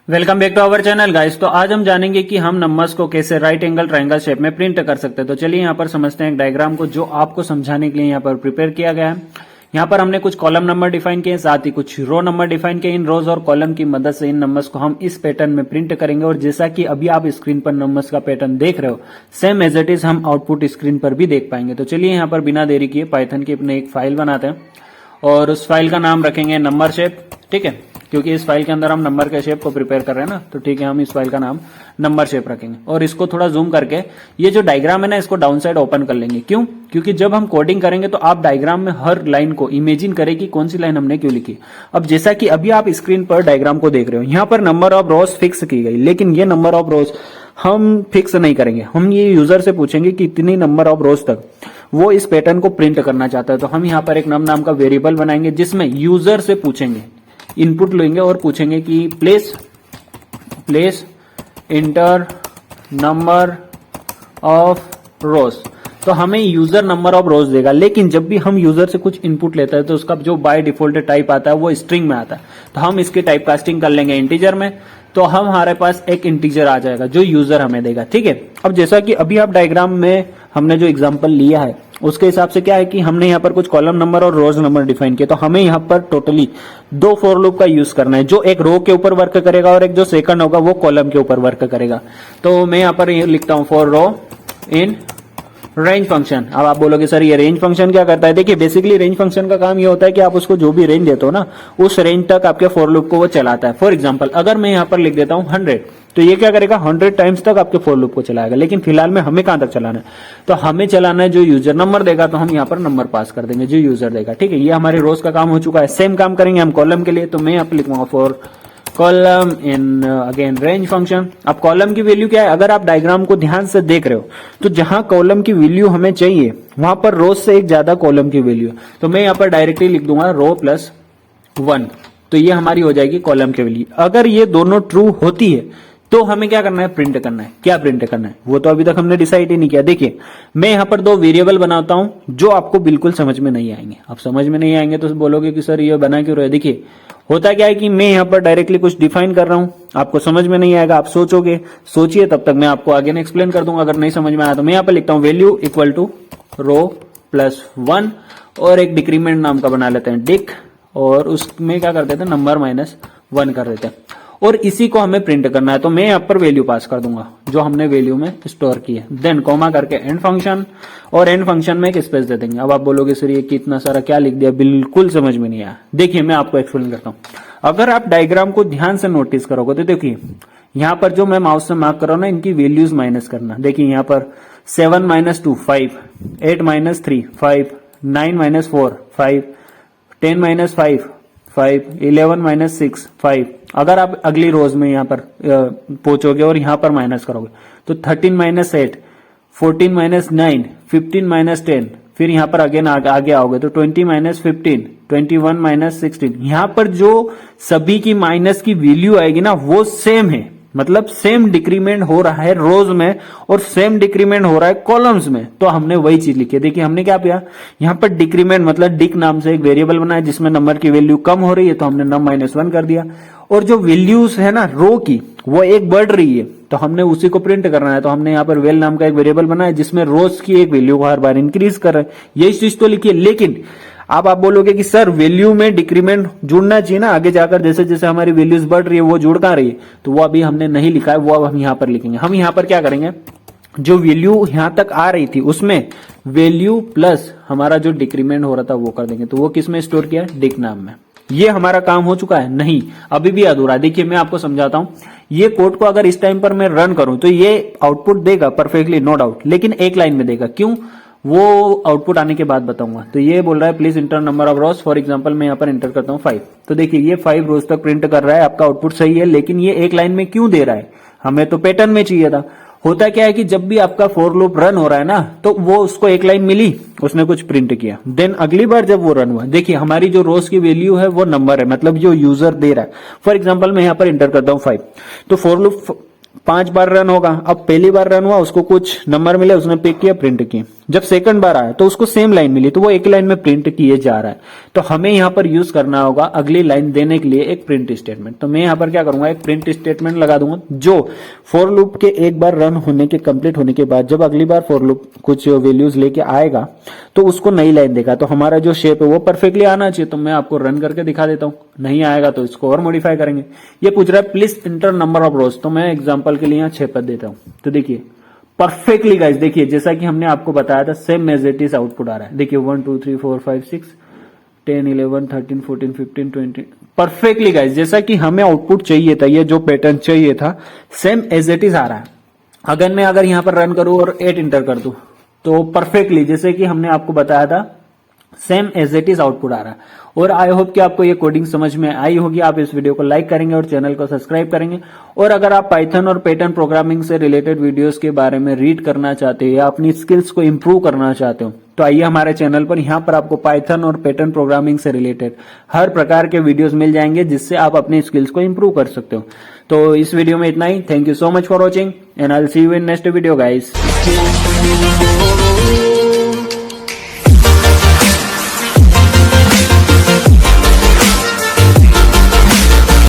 Welcome back to our channel guys. तो आज हम जानेंगे कि हम नंबर्स को कैसे राइट एंगल ट्रायंगल शेप में प्रिंट कर सकते हैं। तो चलिए यहाँ पर समझते हैं एक डायग्राम को जो आपको समझाने के लिए यहाँ पर प्रिपेयर किया गया है। यहाँ पर हमने कुछ कॉलम नंबर डिफाइन किए, साथ ही कुछ रो नंबर डिफाइन किए। इन रोज और कॉलम की मदद से इन नंबर्स को हम इस पैटर्न में प्रिंट करेंगे और जैसा कि अभी आप स्क्रीन पर नंबर्स का पैटर्न देख रहे हो, सेम एज इट इज हम आउटपुट स्क्रीन पर भी देख पाएंगे। तो चलिए यहाँ पर बिना देरी किए पाइथन की अपने एक फाइल बनाते हैं और उस फाइल का नाम रखेंगे नंबर शेप। ठीक है, क्योंकि इस फाइल के अंदर हम नंबर के शेप को प्रिपेयर कर रहे हैं ना, तो ठीक है, हम इस फाइल का नाम नंबर शेप रखेंगे। और इसको थोड़ा जूम करके ये जो डायग्राम है ना, इसको डाउन साइड ओपन कर लेंगे। क्यों? क्योंकि जब हम कोडिंग करेंगे तो आप डायग्राम में हर लाइन को इमेजिन करें कि कौन सी लाइन हमने क्यों लिखी। अब जैसा कि अभी आप स्क्रीन पर डायग्राम को देख रहे हो, यहाँ पर नंबर ऑफ रोज फिक्स की गई, लेकिन ये नंबर ऑफ रोज हम फिक्स नहीं करेंगे। हम ये यूजर से पूछेंगे कि इतनी नंबर ऑफ रोज तक वो इस पैटर्न को प्रिंट करना चाहता है। तो हम यहाँ पर एक नम नाम का वेरिएबल बनाएंगे जिसमें यूजर से पूछेंगे, इनपुट लेंगे और पूछेंगे कि प्लेस इंटर नंबर ऑफ रोज। तो हमें यूजर नंबर ऑफ रोज देगा, लेकिन जब भी हम यूजर से कुछ इनपुट लेता है तो उसका जो बाय डिफॉल्ट टाइप आता है वो स्ट्रिंग में आता है। तो हम इसकी टाइप कास्टिंग कर लेंगे इंटीजर में, तो हमारे पास एक इंटीजर आ जाएगा जो यूजर हमें देगा। ठीक है, अब जैसा कि अभी आप डायग्राम में हमने जो एग्जांपल लिया है उसके हिसाब से क्या है कि हमने यहाँ पर कुछ कॉलम नंबर और रोज नंबर डिफाइन किया। तो हमें यहाँ पर टोटली दो फॉर लूप का यूज करना है, जो एक रो के ऊपर वर्क करेगा और एक जो सेकंड होगा वो कॉलम के ऊपर वर्क करेगा। तो मैं यहाँ पर लिखता हूँ for row in range function. अब आप बोलोगे सर ये रेंज फंक्शन क्या करता है? देखिए, बेसिकली रेंज फंक्शन का काम ये होता है कि आप उसको जो भी रेंज देते हो ना, उस रेंज तक आपके फॉर लूप को वो चलाता है। फॉर एग्जांपल, अगर मैं यहाँ पर लिख देता हूँ 100, तो ये क्या करेगा? 100 टाइम्स तक आपके फॉर लूप को चलाएगा। लेकिन फिलहाल में हमें कहां तक चलाना है? तो हमें चलाना है जो यूजर नंबर देगा, तो हम यहाँ पर नंबर पास कर देंगे जो यूजर देगा। ठीक है, ये हमारे रोज का काम हो चुका है। सेम काम करेंगे हम कॉलम के लिए। तो मैं यहाँ पर लिखूंगा for column in again range function. अब कॉलम की वैल्यू क्या है? अगर आप डायग्राम को ध्यान से देख रहे हो तो जहां कॉलम की वैल्यू हमें चाहिए वहां पर रोज से एक ज्यादा कॉलम की वैल्यू है। तो मैं यहाँ पर डायरेक्टली लिख दूंगा रो प्लस 1। तो ये हमारी हो जाएगी कॉलम की वैल्यू। अगर ये दोनों ट्रू होती है तो हमें क्या करना है? प्रिंट करना है। क्या प्रिंट करना है वो तो अभी तक हमने डिसाइड ही नहीं किया। देखिए, मैं यहाँ पर दो वेरिएबल बनाता हूं जो आपको बिल्कुल समझ में नहीं आएंगे। आप समझ में नहीं आएंगे तो बोलोगे कि सर ये बना क्यों रहे? देखिए, होता क्या है कि मैं यहाँ पर डायरेक्टली कुछ डिफाइन कर रहा हूं, आपको समझ में नहीं आएगा, आप सोचोगे, सोचिए, तब तक मैं आपको आगे ने एक्सप्लेन कर दूंगा। अगर नहीं समझ में आया तो मैं यहाँ पर लिखता हूँ value equal to row plus 1 और एक डिक्रीमेंट नाम का बना लेते हैं डिक, और उसमें क्या कर देते हैं? नंबर माइनस 1 कर देते हैं। और इसी को हमें प्रिंट करना है, तो मैं यहाँ पर वैल्यू पास कर दूंगा जो हमने वैल्यू में स्टोर की है। देन कॉमा करके एंड फंक्शन, और एंड फंक्शन में एक स्पेस दे देंगे। अब आप बोलोगे सर ये कितना सारा क्या लिख दिया, बिल्कुल समझ में नहीं आया। देखिए, मैं आपको एक्सप्लेन करता हूँ। अगर आप डायग्राम को ध्यान से नोटिस करोगे तो देखिए, यहाँ पर जो मैं माउस से मार्क कर रहा हूँ ना, इनकी वैल्यूज माइनस करना। देखिए यहाँ पर 7 minus 2 5, 8 minus 3 5, 9 minus 4 5, 10 minus 5 5, 11 minus 6 5। अगर आप अगली रोज में यहाँ पर पहुंचोगे और यहाँ पर माइनस करोगे तो 13 माइनस 8, 14 माइनस 9, 15 माइनस 10, फिर यहाँ पर अगेन आगे आओगे तो 20 माइनस 15, 21 माइनस 16। यहाँ पर जो सभी की माइनस की वैल्यू आएगी ना वो सेम है, मतलब सेम डिक्रीमेंट हो रहा है रोज में और सेम डिक्रीमेंट हो रहा है कॉलम्स में। तो हमने वही चीज लिखी है। देखिए, हमने क्या किया, यहाँ पर डिक्रीमेंट मतलब डिक नाम से एक वेरिएबल बनाया जिसमें नंबर की वैल्यू कम हो रही है, तो हमने नम माइनस 1 कर दिया। और जो वैल्यूज है ना रो की, वो एक बढ़ रही है, तो हमने उसी को प्रिंट करना है। तो हमने यहाँ पर वेल नाम का एक वेरिएबल बनाया जिसमें रोज की एक वैल्यू को हर बार इंक्रीज कर रहा है। यही चीज तो लिखी है। लेकिन आप बोलोगे कि सर वैल्यू में डिक्रीमेंट जुड़ना चाहिए ना, आगे जाकर जैसे जैसे हमारी वैल्यूज बढ़ रही है वो जुड़ कहां रही है, तो वो अभी हमने नहीं लिखा है, वो अब हम यहाँ पर लिखेंगे। हम यहाँ पर क्या करेंगे, जो वैल्यू यहाँ तक आ रही थी उसमें वैल्यू प्लस हमारा जो डिक्रीमेंट हो रहा था वो कर देंगे। तो वो किस में स्टोर किया है? डिक नाम में। ये हमारा काम हो चुका है? नहीं, अभी भी अधूरा है। देखिए, मैं आपको समझाता हूं। ये कोड को अगर इस टाइम पर मैं रन करूं तो ये आउटपुट देगा परफेक्टली, नो डाउट, लेकिन एक लाइन में देगा। क्यों? वो आउटपुट आने के बाद बताऊंगा। तो ये बोल रहा है please inter number of rose. For example मैं यहाँ पर इंटर करता हूँ 5। तो देखिए, ये 5 रोज तक प्रिंट कर रहा है, आपका आउटपुट सही है, लेकिन ये एक लाइन में क्यों दे रहा है? हमें तो पैटर्न में चाहिए था। होता क्या है कि जब भी आपका फॉर लूप रन हो रहा है ना, तो वो उसको एक लाइन मिली, उसने कुछ प्रिंट किया, देन अगली बार जब वो रन हुआ, देखिए हमारी जो रोज की वैल्यू है वो नंबर है, मतलब जो यूजर दे रहा है। फॉर एग्जांपल मैं यहाँ पर इंटर करता हूँ 5, तो फॉर लूप 5 बार रन होगा। अब पहली बार रन हुआ, उसको कुछ नंबर मिले, उसने पिक किया, प्रिंट किया। जब सेकंड बार आया तो उसको सेम लाइन मिली तो वो एक लाइन में प्रिंट किए जा रहा है। तो हमें यहाँ पर यूज करना होगा अगली लाइन देने के लिए एक प्रिंट स्टेटमेंट। तो मैं यहाँ पर क्या करूंगा, एक प्रिंट स्टेटमेंट लगा दूंगा जो फॉर लूप के एक बार रन होने के कंप्लीट होने के बाद जब अगली बार फॉर लूप कुछ वैल्यूज लेके आएगा तो उसको नई लाइन देगा। तो हमारा जो शेप है वो परफेक्टली आना चाहिए। तो मैं आपको रन करके दिखा देता हूँ, नहीं आएगा तो इसको और मॉडिफाई करेंगे। ये पूछ रहा है प्लीज इंटर नंबर ऑफ रोज, तो मैं एग्जांपल के लिए यहाँ 6 पद देता हूँ। तो देखिए परफेक्टली गाइस, देखिए जैसा कि हमने आपको बताया था same as it is output आ रहा है। देखिए 1 2 3 4 5 6 10 11 13 14 15 20 परफेक्टली गाइस जैसा कि हमें आउटपुट चाहिए था, ये जो पैटर्न चाहिए था सेम एज इट इज आ रहा है। अगर यहाँ पर रन करूं और 8 इंटर कर दूं तो परफेक्टली जैसे कि हमने आपको बताया था same as it is output आ रहा है। और आई होप कि आपको ये कोडिंग समझ में आई होगी। आप इस वीडियो को लाइक करेंगे और चैनल को सब्सक्राइब करेंगे। और अगर आप पाइथन और पैटर्न प्रोग्रामिंग से रिलेटेड वीडियोस के बारे में रीड करना चाहते हो या अपनी स्किल्स को इंप्रूव करना चाहते हो तो आइए हमारे चैनल पर। यहाँ पर आपको पाइथन और पैटर्न प्रोग्रामिंग से रिलेटेड हर प्रकार के वीडियोस मिल जाएंगे जिससे आप अपनी स्किल्स को इंप्रूव कर सकते हो। तो इस वीडियो में इतना ही। Thank you so much for watching and I will see you in next video guys.